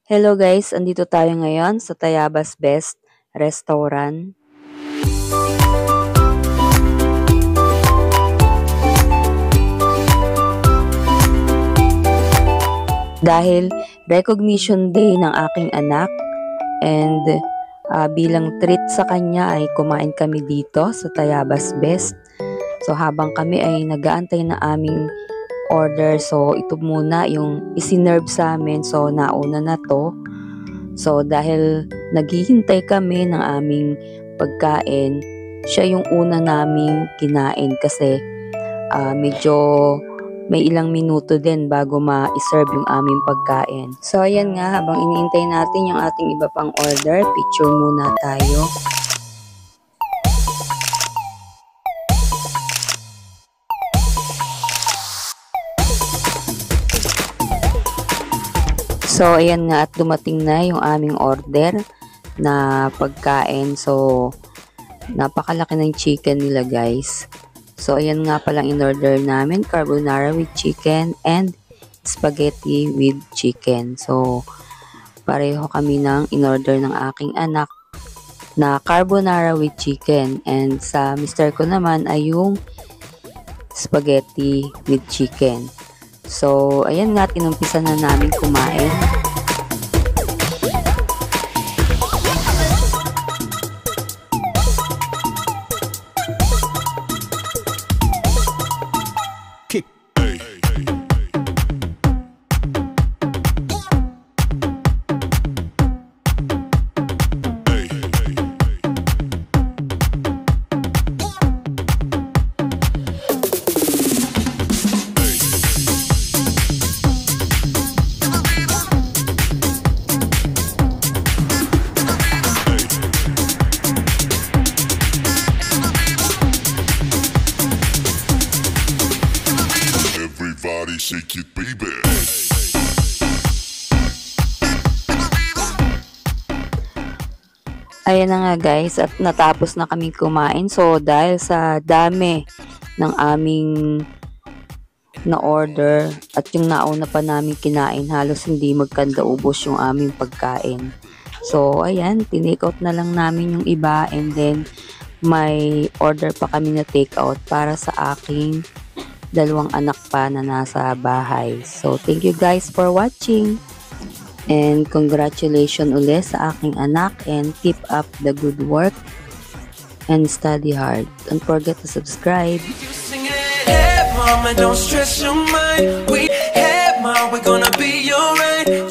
Hello guys, andito tayo ngayon sa Tayabas Best Restaurant. Dahil recognition day ng aking anak and bilang treat sa kanya ay kumain kami dito sa Tayabas Best. So habang kami ay nag-aantay na aming order, so ito muna yung isinerve sa amin, so nauna na to. So dahil naghihintay kami ng aming pagkain, siya yung una naming kinain kasi medyo may ilang minuto din bago ma-serve yung aming pagkain. So ayan nga, habang iniintay natin yung ating iba pang order, picture muna tayo. So, ayan nga at dumating na yung aming order na pagkain. So, napakalaki ng chicken nila guys. So, ayan nga palang in-order namin, carbonara with chicken and spaghetti with chicken. So, pareho kami ng in-order ng aking anak na carbonara with chicken. And sa mister ko naman ay yung spaghetti with chicken. So, ayan nga, tinumpisa na namin kumain. Shake it, baby. Ayan na nga guys, at natapos na kami kumain. So dahil sa dami ng aming na-order at yung nauna pa namin kinain, halos hindi magkanda ubos yung aming pagkain. So ayan, tinake out na lang namin yung iba and then may order pa kami na take out para sa aking dalawang anak pa na nasa bahay. So, thank you guys for watching. And congratulations ulit sa aking anak and keep up the good work and study hard. Don't forget to subscribe. Hey, mama, don't stress your mind. We have mom, we're gonna be alright.